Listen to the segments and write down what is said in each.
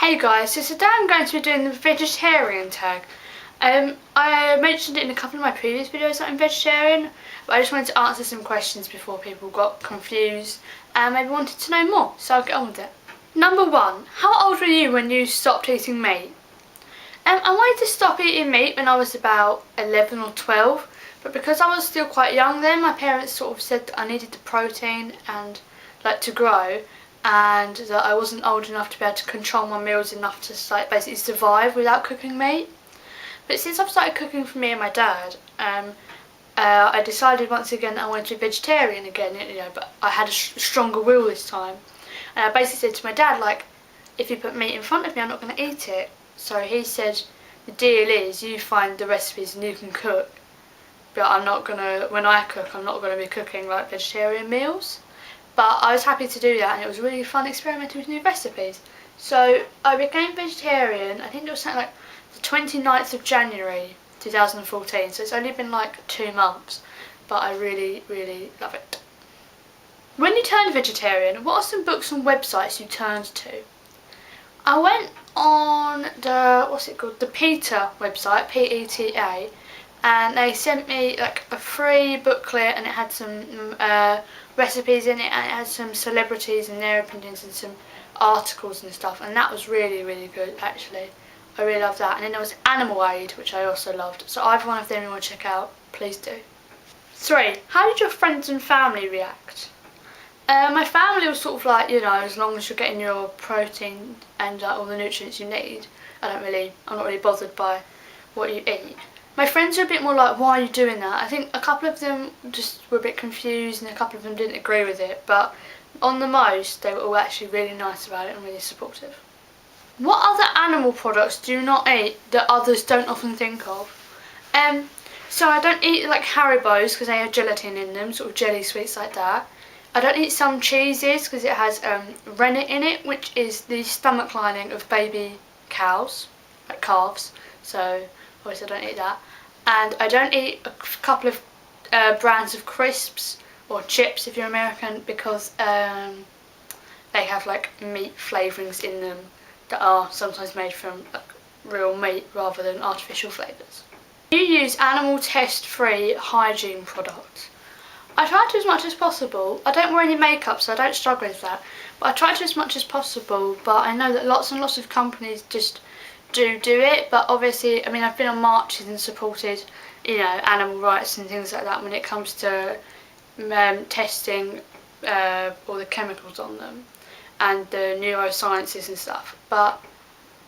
Hey guys, so today I'm going to be doing the vegetarian tag. I mentioned it in a couple of my previous videos that I'm vegetarian, but I just wanted to answer some questions before people got confused and maybe wanted to know more, so I'll get on with it. Number 1, how old were you when you stopped eating meat? I wanted to stop eating meat when I was about 11 or 12, but because I was still quite young then, my parents sort of said that I needed the protein and to grow, and that I wasn't old enough to be able to control my meals enough to basically survive without cooking meat. But since I've started cooking for me and my dad, I decided once again that I wanted to be vegetarian again, but I had a stronger will this time. And I basically said to my dad, if you put meat in front of me, I'm not going to eat it. So he said, the deal is you find the recipes and you can cook, but when I cook, I'm not going to be cooking vegetarian meals. But I was happy to do that, and it was really fun experimenting with new recipes. So I became vegetarian, I think it was something like the 29th of January 2014, so it's only been 2 months, but I really, really love it. When you turned vegetarian, what are some books and websites you turned to? I went on the PETA website, PETA, and they sent me a free booklet, and it had some recipes in it, and it had some celebrities and their opinions and some articles and stuff, and that was really, really good actually. I really loved that. And then there was Animal Aid, which I also loved, so either one of them you want to check out, please do. 3, how did your friends and family react? My family was sort of as long as you're getting your protein and all the nutrients you need, I'm not really bothered by what you eat. My friends are a bit more why are you doing that? I think a couple of them just were a bit confused and a couple of them didn't agree with it, but on the most they were all actually really nice about it and really supportive. What other animal products do you not eat that others don't often think of? So I don't eat Haribo's because they have gelatin in them, sort of jelly sweets like that. I don't eat some cheeses because it has rennet in it, which is the stomach lining of baby cows, calves, so obviously I don't eat that. And I don't eat a couple of brands of crisps or chips if you're American, because they have meat flavourings in them that are sometimes made from real meat rather than artificial flavours. Do you use animal test-free hygiene products? I try to as much as possible. I don't wear any makeup, so I don't struggle with that, but I try to as much as possible. But I know that lots and lots of companies just do it, but obviously I've been on marches and supported animal rights and things like that when it comes to testing all the chemicals on them and the neurosciences and stuff. But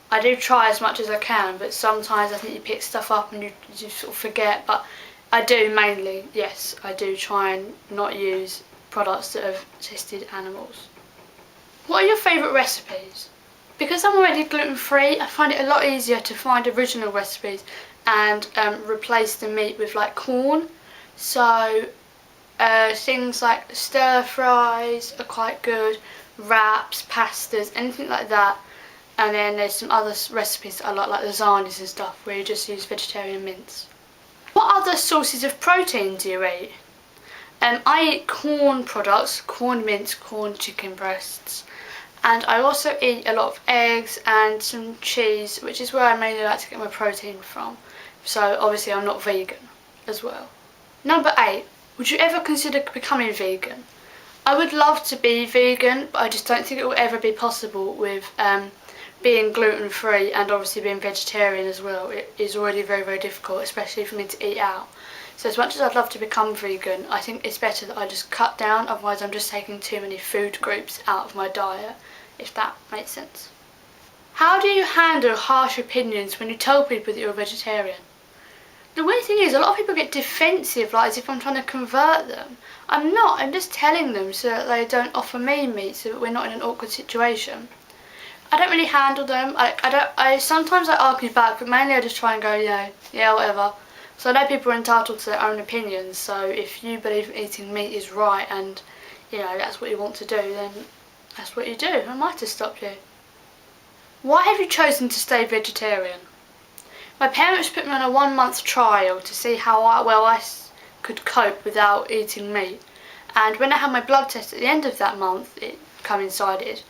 I do try as much as I can, but sometimes I think you pick stuff up and you sort of forget. But I do mainly, yes, I do try and not use products that have tested animals. What are your favourite recipes? Because I'm already gluten-free, I find it a lot easier to find original recipes and replace the meat with corn. So things like stir fries are quite good, wraps, pastas, anything like that. And then there's some other recipes that I like lasagnas and stuff, where you just use vegetarian mince. What other sources of protein do you eat? I eat corn products, corn mince, corn chicken breasts. And I also eat a lot of eggs and some cheese, which is where I mainly like to get my protein from. So obviously I'm not vegan as well. Number 8, would you ever consider becoming vegan? I would love to be vegan, but I just don't think it will ever be possible with being gluten-free and obviously being vegetarian as well. It is already very, very difficult, especially for me to eat out. So as much as I'd love to become vegan, I think it's better that I just cut down, otherwise I'm just taking too many food groups out of my diet, if that makes sense. How do you handle harsh opinions when you tell people that you're a vegetarian? The weird thing is, a lot of people get defensive, as if I'm trying to convert them. I'm not, I'm just telling them so that they don't offer me meat, so that we're not in an awkward situation. I don't really handle them. Sometimes I argue back, but mainly I just try and go, yeah, whatever. So I know people are entitled to their own opinions, so if you believe eating meat is right and, that's what you want to do, then that's what you do. Who am I to stop you? Why have you chosen to stay vegetarian? My parents put me on a 1-month trial to see how well I could cope without eating meat. And when I had my blood test at the end of that month, it coincided.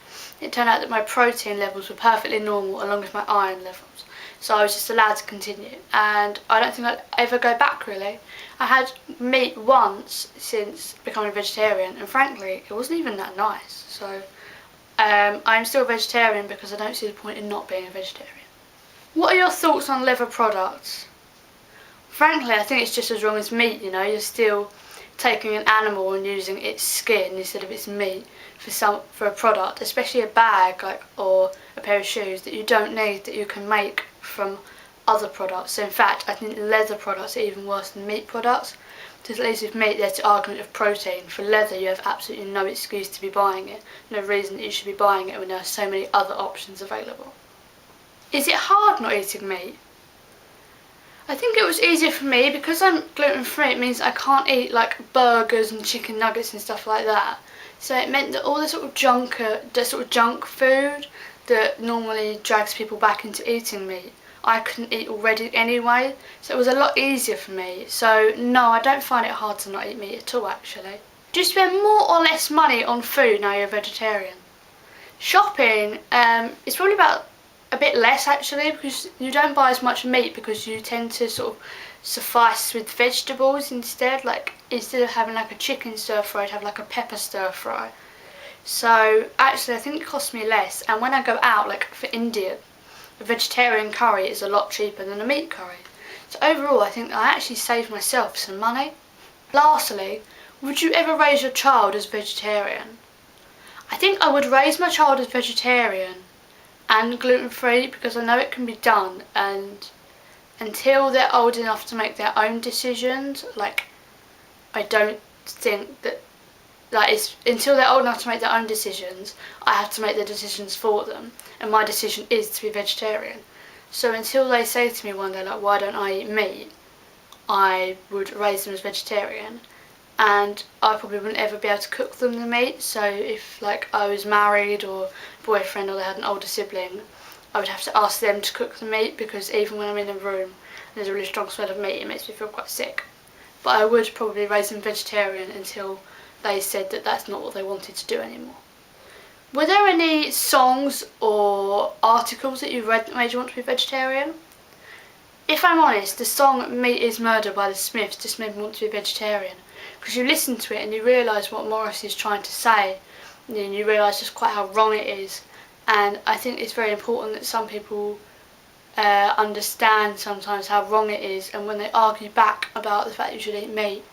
it turned out that my protein levels were perfectly normal along with my iron levels. So I was just allowed to continue, and I don't think I'd ever go back really. I had meat once since becoming a vegetarian, and frankly it wasn't even that nice. So I'm still a vegetarian because I don't see the point in not being a vegetarian. What are your thoughts on leather products? Frankly, I think it's just as wrong as meat, you know. You're still taking an animal and using its skin instead of its meat for a product, especially a bag or a pair of shoes that you don't need, that you can make from other products. So in fact, I think leather products are even worse than meat products, because at least with meat there's the argument of protein. For leather you have absolutely no excuse to be buying it, no reason that you should be buying it when there are so many other options available. Is it hard not eating meat? I think it was easier for me because I'm gluten free. It means I can't eat like burgers and chicken nuggets and stuff like that. So it meant that all the sort of junk food that normally drags people back into eating meat, I couldn't eat already anyway. So it was a lot easier for me. So no, I don't find it hard to not eat meat at all actually. Do you spend more or less money on food now you're a vegetarian? Shopping is probably about a bit less actually, because you don't buy as much meat because you tend to sort of suffice with vegetables instead. Like instead of having like a chicken stir fry, I'd have like a pepper stir fry. So actually I think it costs me less, and when I go out, like for India, a vegetarian curry is a lot cheaper than a meat curry. So overall I think I actually saved myself some money. Lastly, would you ever raise your child as vegetarian? I think I would raise my child as vegetarian and gluten-free because I know it can be done, and until they're old enough to make their own decisions, like I don't think that until they're old enough to make their own decisions, I have to make the decisions for them, and my decision is to be vegetarian. So until they say to me one day like, why don't I eat meat, I would raise them as vegetarian, and I probably wouldn't ever be able to cook them the meat. So if like I was married or boyfriend or they had an older sibling, I would have to ask them to cook the meat, because even when I'm in a room and there's a really strong smell of meat, it makes me feel quite sick. But I would probably raise them vegetarian until they said that that's not what they wanted to do anymore. Were there any songs or articles that you read that made you want to be vegetarian? If I'm honest, the song Meat is Murder by the Smiths just made me want to be vegetarian, because you listen to it and you realise what Morrissey is trying to say, and you realise just quite how wrong it is. And I think it's very important that some people understand sometimes how wrong it is, and when they argue back about the fact you should eat meat,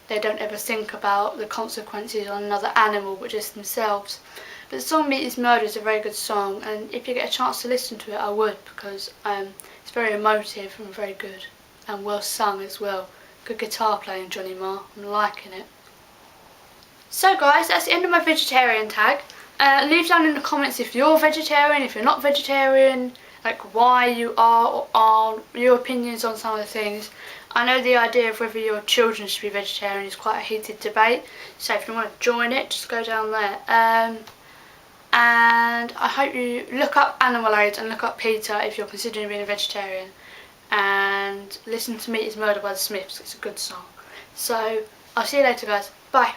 they don't ever think about the consequences on another animal but just themselves. But the song Meat is Murder is a very good song, and if you get a chance to listen to it, I would, because it's very emotive and very good and well sung as well. Good guitar playing, Johnny Marr. I'm liking it. So guys, that's the end of my vegetarian tag. Leave down in the comments if you're vegetarian, if you're not vegetarian, like why you are or aren't, your opinions on some of the things. I know the idea of whether your children should be vegetarian is quite a heated debate, so if you want to join it, just go down there. And I hope you look up Animal Aid and look up PETA if you're considering being a vegetarian, and listen to Meat is Murder by the Smiths. It's a good song. So I'll see you later guys. Bye.